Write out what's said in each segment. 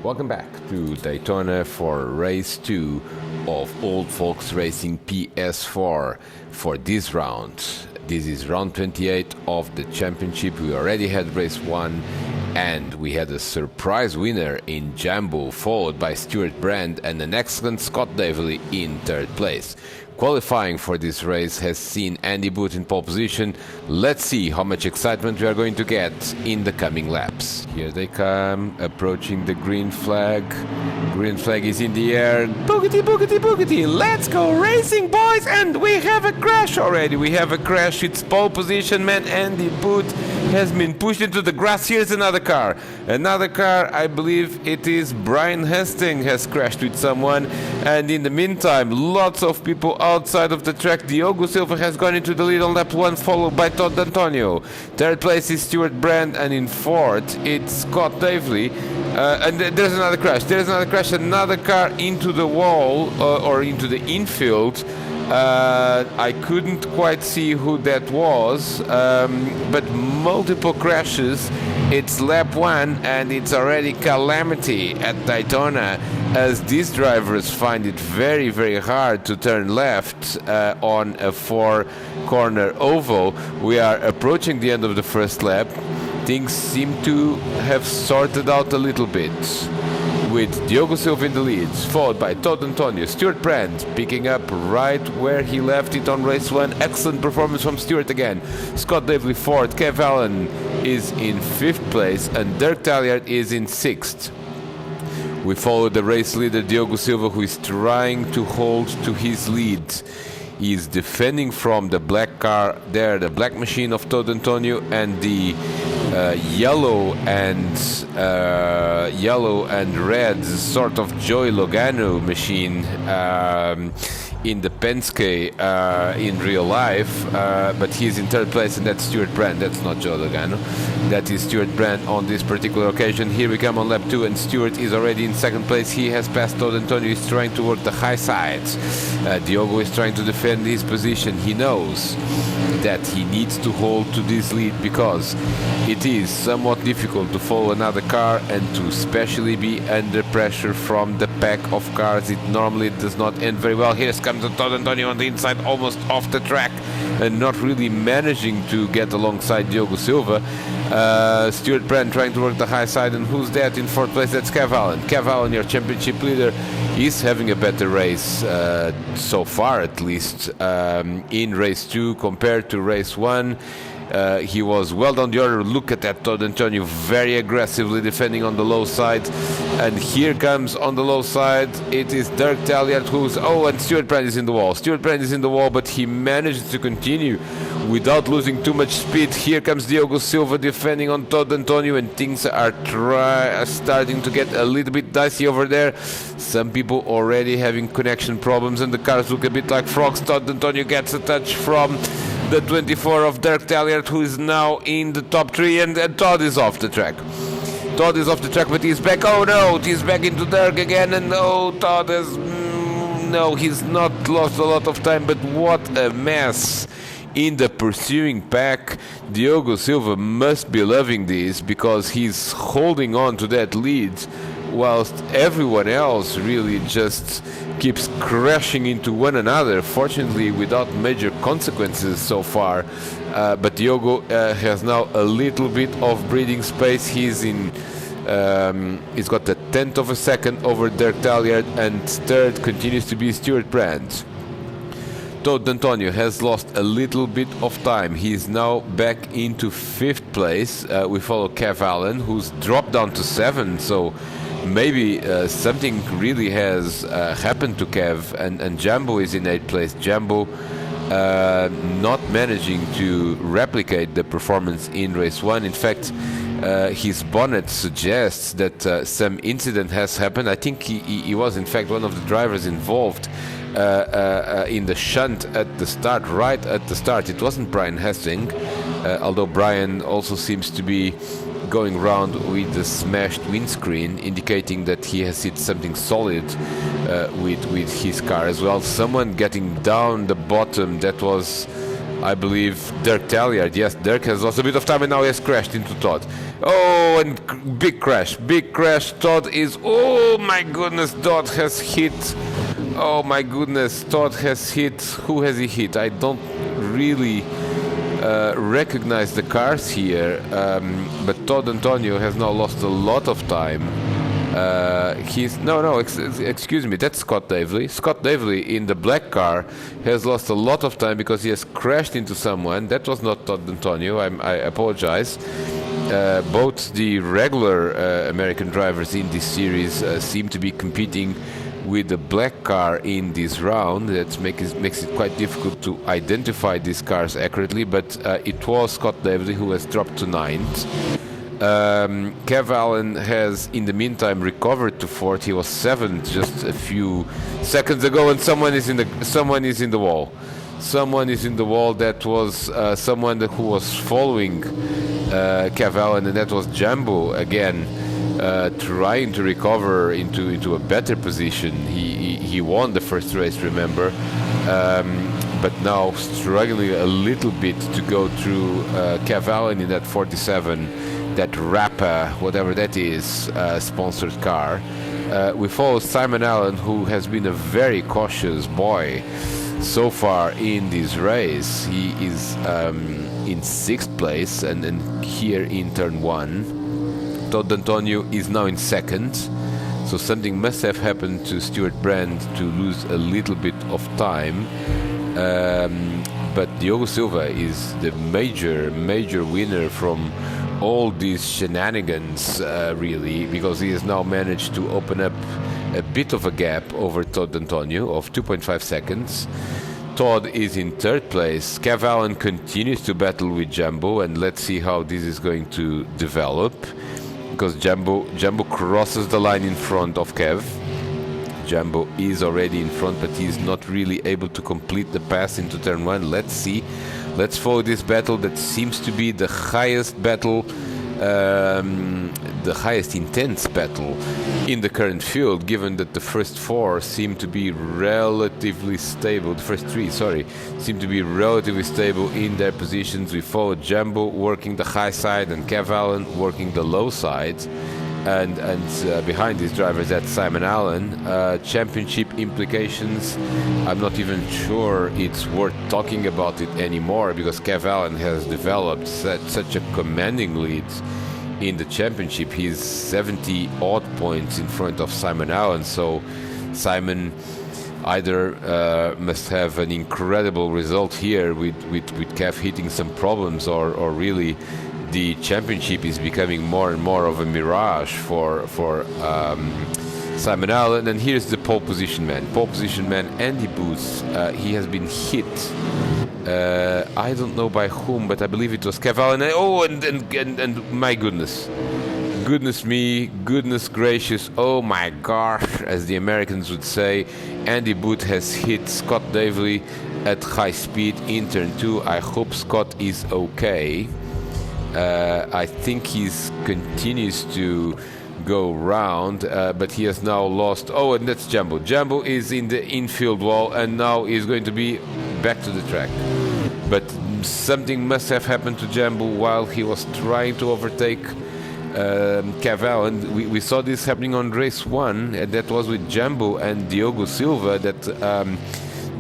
Welcome back to Daytona for race 2 of Old Folks Racing PS4 for this round. This is round 28 of the championship. We already had race 1 and we had a surprise winner in Jumbo, followed by Stuart Brand and an excellent Scott Davely in third place. Qualifying for this race has seen Andy Booth in pole position. Let's see how much excitement we are going to get in the coming laps. Here they come, approaching the green flag. Green flag is in the air. Boogity, boogity, boogity. Let's go racing, boys! And we have a crash already. We have a crash. It's pole position, man. Andy Booth has been pushed into the grass. Here's another car. Another car, I believe it is Brian Hastings, has crashed with someone. And in the meantime, lots of people outside of the track. Diogo Silva has gone into the lead on lap 1, followed by Todd Antonio. Third place is Stuart Brand, and in fourth it's Scott Davely. And there's another crash. There's another crash. Another car into the wall or into the infield. I couldn't quite see who that was, but multiple crashes. It's lap 1 and it's already calamity at Daytona, as these drivers find it very, very hard to turn left on a 4-corner oval. We are approaching the end of the first lap. Things seem to have sorted out a little bit, with Diogo Silva in the lead, followed by Todd Antonio. Stuart Brand picking up right where he left it on race 1. Excellent performance from Stuart again. Scott Davely fourth, Kev Allen is in 5th place, and Dirk Talliard is in 6th. We follow the race leader Diogo Silva, who is trying to hold to his lead. He is defending from the black car there, the black machine of Todd Antonio, and the yellow and red sort of Joey Logano machine in the Penske in real life, but he's in third place, and that's Stuart Brand. That's not Joe Logano, that is Stuart Brand on this particular occasion. Here we come on lap 2, and Stuart is already in 2nd place. He has passed Todd Antonio. He's trying to work the high sides. Diogo is trying to defend his position. He knows that he needs to hold to this lead, because it is somewhat difficult to follow another car and to especially be under pressure from the pack of cars. It normally does not end very well. Here comes Todd Antonio on the inside, almost off the track and not really managing to get alongside Diogo Silva. Stuart Brand trying to work the high side, and who's that in 4th place? That's Kev Allen. Kev Allen, your championship leader, is having a better race so far, at least in race 2 compared to race 1. He was well down the order. Look at that, Todd Antonio very aggressively defending on the low side. And here comes on the low side, it is Dirk Talliard who's... Oh, and Stuart Brand is in the wall. Stuart Brand is in the wall, but he manages to continue without losing too much speed. Here comes Diogo Silva defending on Todd Antonio, and things are starting to get a little bit dicey over there. Some people already having connection problems, and the cars look a bit like frogs. Todd Antonio gets a touch from the 24 of Dirk Talliard, who is now in the top 3, and Todd is off the track. Todd is off the track, but he's back. Oh no, he's back into Dirk again, and oh, Todd has... no, he's not lost a lot of time, but what a mess in the pursuing pack. Diogo Silva must be loving this, because he's holding on to that lead, whilst everyone else really just keeps crashing into one another, fortunately without major consequences so far. But Diogo has now a little bit of breathing space. He's in he's got a 10th of a second over Dirk Talliard, and third continues to be Stuart Brand. Todd Antonio has lost a little bit of time. He is now back into 5th place. We follow Kev Allen, who's dropped down to 7, so maybe something really has happened to Kev, and Jumbo is in 8th place. Jumbo not managing to replicate the performance in race 1. In fact, his bonnet suggests that some incident has happened. I think he was in fact one of the drivers involved in the shunt at the start, right at the start. It wasn't Brian Hastings, although Brian also seems to be going around with the smashed windscreen, indicating that he has hit something solid with his car as well. Someone getting down the bottom, that was I believe Dirk Talliard. Yes, Dirk has lost a bit of time and now he has crashed into Todd. Oh, and big crash. Todd is, oh my goodness, Todd has hit. Oh my goodness, Todd has hit. Who has he hit? I don't really recognize the cars here, but Todd Antonio has now lost a lot of time. Excuse me, that's Scott Davely. Scott Davely in the black car has lost a lot of time because he has crashed into someone. That was not Todd Antonio, I apologize. Both the regular American drivers in this series seem to be competing with the black car in this round. That makes it quite difficult to identify these cars accurately, but it was Scott Davely who has dropped to 9th. Kev Allen has in the meantime recovered to 4th. He was 7th just a few seconds ago, and someone is in the wall. Someone is in the wall. That was someone who was following Kev Allen, and that was Jambo again, trying to recover into a better position. He won the first race, remember, but now struggling a little bit to go through Kev Allen in that 47. That Rappa, whatever that is, sponsored car. We follow Simon Allen, who has been a very cautious boy so far in this race. He is in 6th place and here in turn 1. Todd Antonio is now in 2nd. So something must have happened to Stuart Brand to lose a little bit of time. But Diogo Silva is the major winner from all these shenanigans, really, because he has now managed to open up a bit of a gap over Todd Antonio of 2.5 seconds. Todd is in 3rd place. Kev Allen continues to battle with Jambo, and let's see how this is going to develop, because Jambo crosses the line in front of Kev. Jambo is already in front, but he's not really able to complete the pass into turn 1. Let's see. Let's follow this battle that seems to be the highest battle, the highest intense battle in the current field, given that the first 4 seem to be relatively stable. The first 3, seem to be relatively stable in their positions. We follow Jambo working the high side and Kev Allen working the low side. And behind these drivers, that's Simon Allen. Championship implications, I'm not even sure it's worth talking about it anymore, because Kev Allen has developed such a commanding lead in the championship. He's 70 odd points in front of Simon Allen, so Simon either must have an incredible result here with Kev hitting some problems, or really the championship is becoming more and more of a mirage for Simon Allen. And here's the pole position man, Andy Booth. He has been hit. I don't know by whom, but I believe it was Kev Allen. Oh, and my goodness me, goodness gracious, oh my gosh, as the Americans would say, Andy Booth has hit Scott Davely at high speed in turn 2. I hope Scott is okay. I think he continues to go round, but he has now lost. Oh, and that's Jambo. Jambo is in the infield wall, and now he's going to be back to the track. But something must have happened to Jambo while he was trying to overtake Kev Allen. We saw this happening on race 1, and that was with Jambo and Diogo Silva, that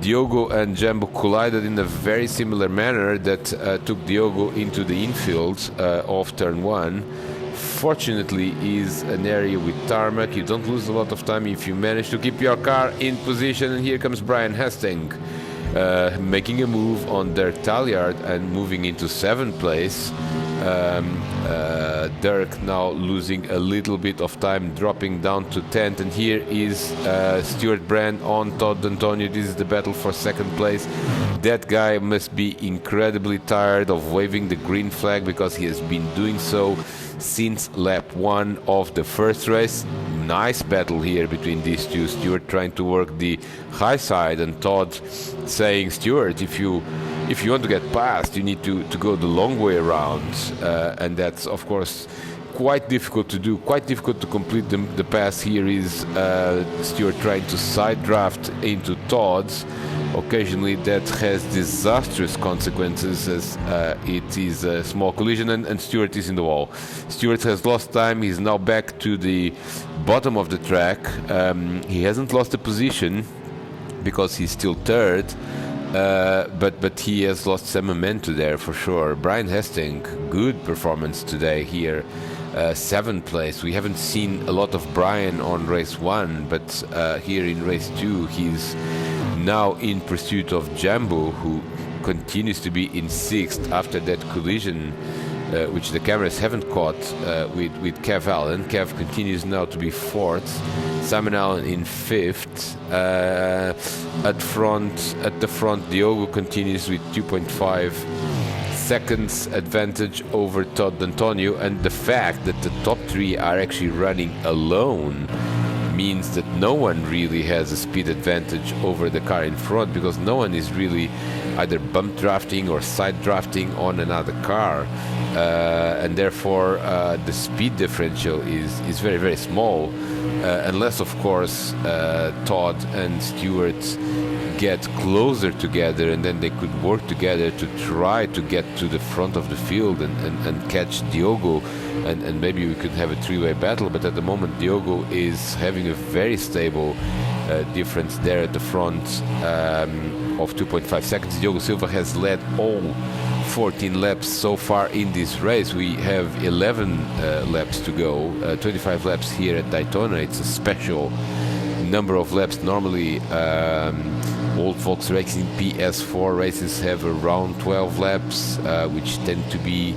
Diogo and Jambo collided in a very similar manner that took Diogo into the infield of turn 1. Fortunately, is an area with tarmac. You don't lose a lot of time if you manage to keep your car in position. And here comes Brian Hastings making a move on their Talliard and moving into 7th place. Dirk now losing a little bit of time, dropping down to 10th, and here is Stuart Brand on Todd Antonio. This is the battle for 2nd place. That guy must be incredibly tired of waving the green flag, because he has been doing so since lap 1 of the first race. Nice battle here between these two. Stuart trying to work the high side, and Todd saying, Stuart, if you want to get past, you need to go the long way around. And that's, of course, quite difficult to do, quite difficult to complete the pass. Here is Stewart trying to side draft into Todd's. Occasionally that has disastrous consequences as it is a small collision and Stewart is in the wall. Stewart has lost time. He's now back to the bottom of the track. He hasn't lost a position because he's still third, but he has lost some momentum there for sure. Brian Hastings, good performance today here. 7th place. We haven't seen a lot of Brian on race 1, but here in race 2 he's now in pursuit of Jambo, who continues to be in 6th after that collision, which the cameras haven't caught with Kev Allen. Kev continues now to be 4th. Simon Allen in 5th. At the front, Diogo continues with 2.5 seconds advantage over Todd D'Antonio, and the fact that the top 3 are actually running alone means that no one really has a speed advantage over the car in front, because no one is really either bump drafting or side drafting on another car, and therefore the speed differential is very, very small, unless of course Todd and Stewart get closer together, and then they could work together to try to get to the front of the field and catch Diogo, and maybe we could have a 3-way battle. But at the moment Diogo is having a very stable difference there at the front of 2.5 seconds. Diogo Silva has led all 14 laps so far in this race. We have 11 laps to go, 25 laps here at Daytona. It's a special number of laps. Normally old folks racing PS4 races have around 12 laps, which tend to be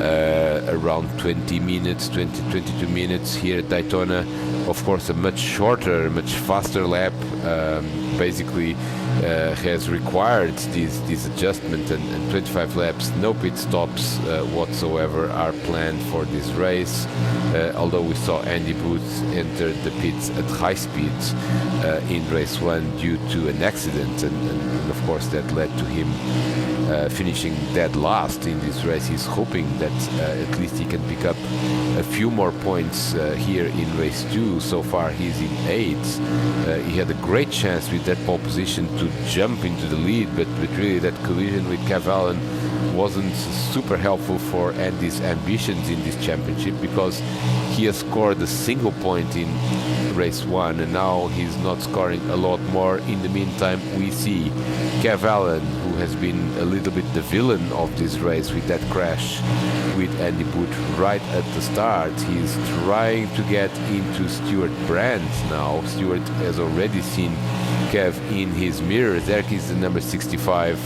around 20 minutes, 22 minutes. Here at Daytona, of course, a much shorter, much faster lap basically has required this adjustment, and 25 laps, no pit stops whatsoever are planned for this race, although we saw Andy Booth enter the pits at high speeds in race 1 due to an accident, and of course that led to him finishing dead last in this race. He's hoping that at least he can pick up a few more points here in race 2. So far he's in 8th. He had a great chance with that pole position to jump into the lead, but really that collision with Kev Allen wasn't super helpful for Andy's ambitions in this championship, because he has scored a single point in race 1 and now he's not scoring a lot more. In the meantime, we see Kev Allen, who has been a little bit the villain of this race with that crash with Andy Booth right at the start. He's trying to get into Stuart Brand now. Stuart has already seen Kev in his mirror. There is the number 65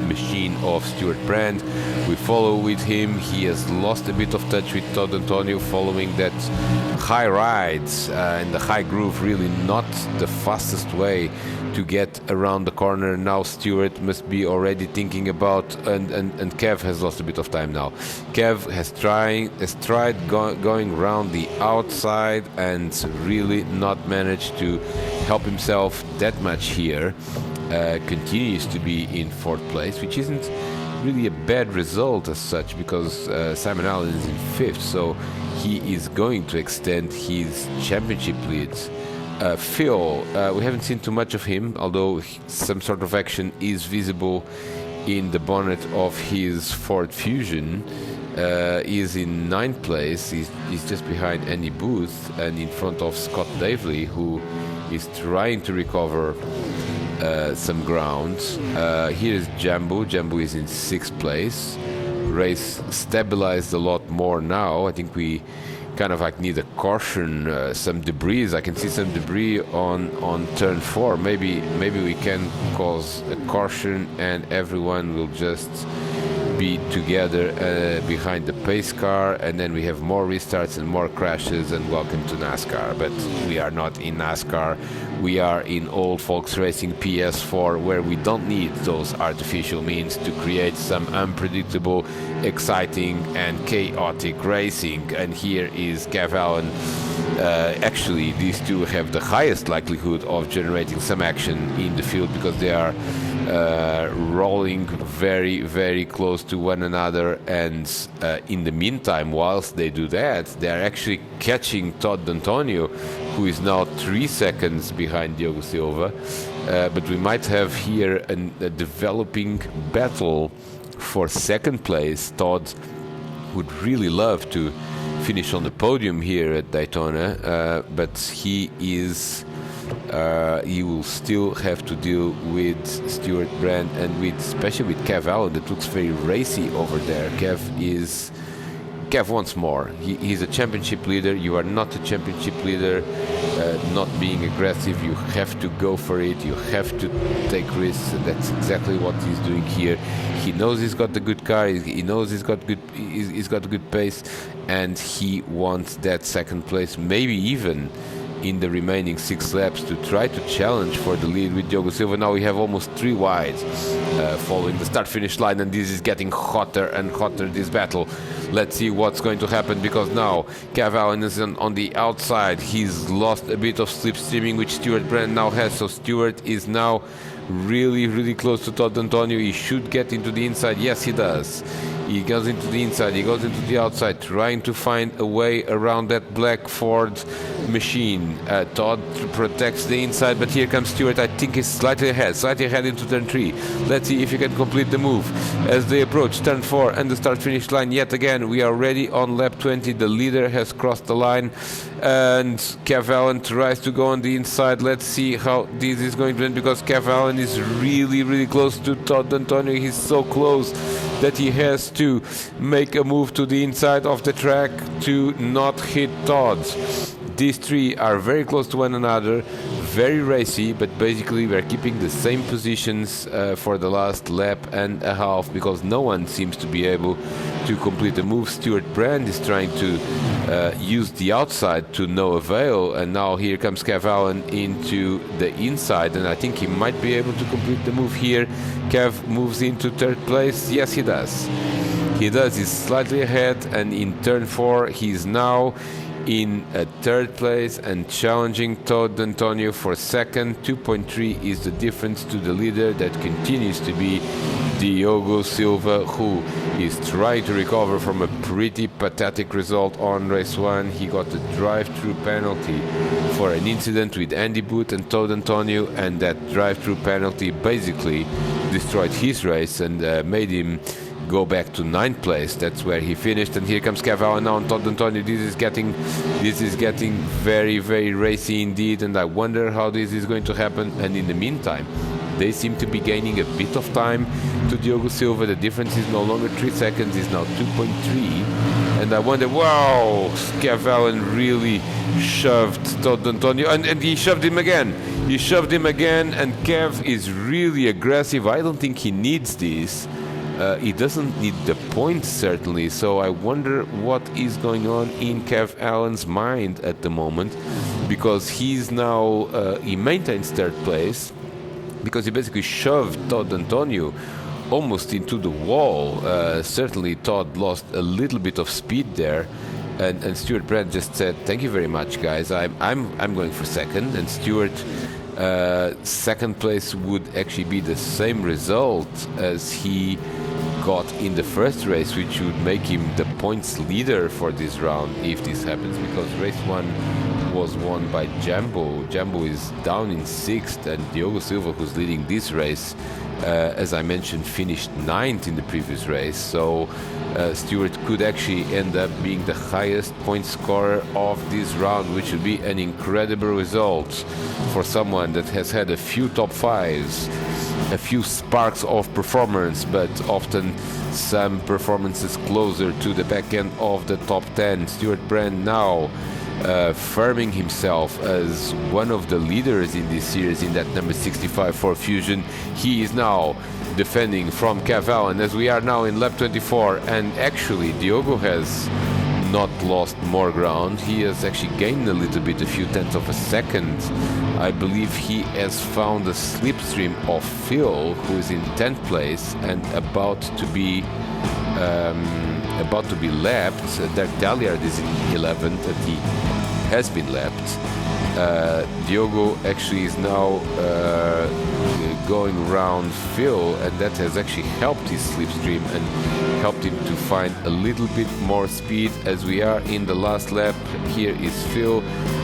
machine of Stuart Brand. We follow with him. He has lost a bit of touch with Todd Antonio following that high rides and the high groove. Really not the fastest way to get around the corner. Now Stuart must be already thinking about, and Kev has lost a bit of time now. Kev has tried going around the outside and really not managed to help himself that much here. Continues to be in 4th place, which isn't really a bad result as such, because Simon Allen is in 5th, so he is going to extend his championship leads. Phil, we haven't seen too much of him, although some sort of action is visible in the bonnet of his Ford Fusion. He is in 9th place. He's just behind Andy Booth and in front of Scott Davely, who is trying to recover some ground. Here is Jambo. Jambo is in 6th place. Race stabilized a lot more now. I think we kind of like need a caution, some debris. I can see some debris on turn 4. Maybe we can cause a caution and everyone will just be together behind the pace car, and then we have more restarts and more crashes, and welcome to NASCAR. But we are not in NASCAR. We are in old folks racing PS4, where we don't need those artificial means to create some unpredictable, exciting and chaotic racing. And here is Kev Allen. Actually, these two have the highest likelihood of generating some action in the field, because they are rolling very, very close to one another. And in the meantime, whilst they do that, they are actually catching Todd Antonio, who is now 3 seconds behind Diogo Silva. But we might have here a developing battle for second place. Todd would really love to finish on the podium here at Daytona, but he will still have to deal with Stuart Brand and especially with Kev Allen. That looks very racy over there. Kev wants more. He's a championship leader. You are not a championship leader. Not being aggressive, you have to go for it. You have to take risks, and that's exactly what he's doing here. He knows he's got the good car. He knows he's got a good pace, and he wants that second place, maybe even in the remaining 6 laps, to try to challenge for the lead with Diogo Silva. Now we have almost 3 wide following the start-finish line, and this is getting hotter and hotter, this battle. Let's see what's going to happen, because now Kev Allen is on the outside. He's lost a bit of slipstreaming, which Stuart Brand now has, so Stuart is now really, really close to Todd Antonio. He should get into the inside. Yes, he does. He goes into the inside, he goes into the outside, trying to find a way around that black Ford machine. Todd protects the inside, but here comes Stuart. I think he's slightly ahead into turn 3. Let's see if he can complete the move as they approach turn 4 and the start-finish line. Yet again, we are already on lap 20. The leader has crossed the line, and Kev Allen tries to go on the inside. Let's see how this is going to end, because Kev Allen is really, really close to Todd Antonio. He's so close that he has to make a move to the inside of the track to not hit Todd. These 3 are very close to one another, very racy, but basically we're keeping the same positions for the last lap and a half, because no one seems to be able to complete the move. Stuart Brand is trying to use the outside to no avail, and now here comes Kev Allen into the inside, and I think he might be able to complete the move here. Kev moves into 3rd place. Yes, he does. He's slightly ahead, and in turn 4 he's now in a 3rd place and challenging Todd Antonio for 2nd. 2.3 is the difference to the leader. That continues to be Diogo Silva, who is trying to recover from a pretty pathetic result on race 1. He got a drive-through penalty for an incident with Andy Booth and Todd Antonio, and that drive-through penalty basically destroyed his race and made him go back to 9th place. That's where he finished. And here comes Kev Allen now on Todd Antonio. This is getting very, very racy indeed, and I wonder how this is going to happen. And in the meantime, they seem to be gaining a bit of time to Diogo Silva. The difference is no longer 3 seconds, it's now 2.3. And I wonder, wow, Kev Allen really shoved Todd Antonio, and he shoved him again. And Kev is really aggressive. I don't think he needs this. He doesn't need the points, certainly, so I wonder what is going on in Kev Allen's mind at the moment, because he's now, he maintains 3rd place, because he basically shoved Todd Antonio almost into the wall. Certainly Todd lost a little bit of speed there, and Stuart Brand just said, thank you very much, guys, I'm going for 2nd, and Stuart 2nd place would actually be the same result as he got in the first race, which would make him the points leader for this round if this happens, because race 1 was won by Jambo. Jambo is down in 6th, and Diogo Silva, who's leading this race, as I mentioned, finished 9th in the previous race, so Stuart could actually end up being the highest point scorer of this round, which would be an incredible result for someone that has had a few top 5s, a few sparks of performance, but often some performances closer to the back end of the top 10. Stuart Brand now firming himself as one of the leaders in this series in that number 65 Ford Fusion. He is now defending from Kev Allen as we are now in lap 24, and actually Diogo has not lost more ground. He has actually gained a little bit, a few tenths of a second. I believe he has found a slipstream of Phil, who is in 10th place and about to be lapped. Dirk Dalliard is in 11th, and he has been lapped. Diogo actually is now going around Phil, and that has actually helped his slipstream and helped him to find a little bit more speed as we are in the last lap. Here is Phil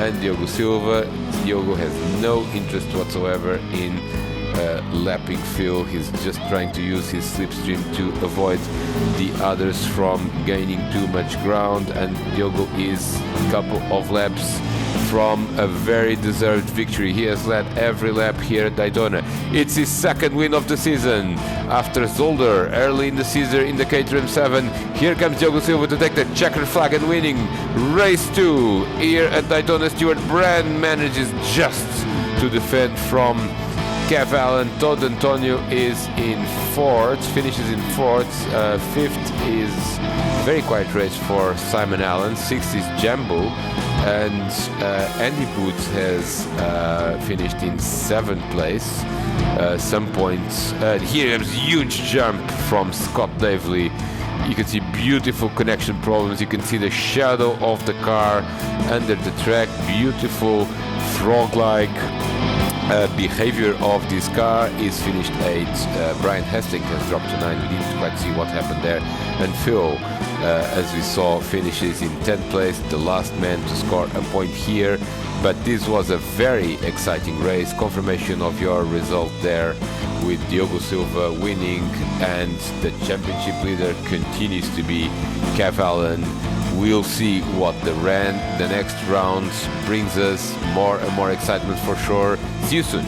and Diogo Silva. Diogo has no interest whatsoever in lapping Phil. He's just trying to use his slipstream to avoid the others from gaining too much ground, and Diogo is a couple of laps from a very deserved victory. He has led every lap here at Daytona. It's his second win of the season after Zolder early in the season in the Caterham 7. Here comes Diogo Silva to take the checkered flag and winning race 2 here at Daytona. Stuart Brand manages just to defend from Kev Allen. Todd Antonio is in 4th, finishes in 4th. 5th is very quiet race for Simon Allen. 6th is Jambo, and Andy Boots has finished in 7th place. Some points. Here comes a huge jump from Scott Davely. You can see beautiful connection problems. You can see the shadow of the car under the track. Beautiful frog-like behavior of this car. Is finished 8th. Brian Hastings has dropped to 9. We didn't quite see what happened there. And Phil, as we saw, finishes in 10th place, the last man to score a point here. But this was a very exciting race. Confirmation of your result there, with Diogo Silva winning, and the championship leader continues to be Kev Allen. We'll see what the next round brings us. More and more excitement for sure. See you soon.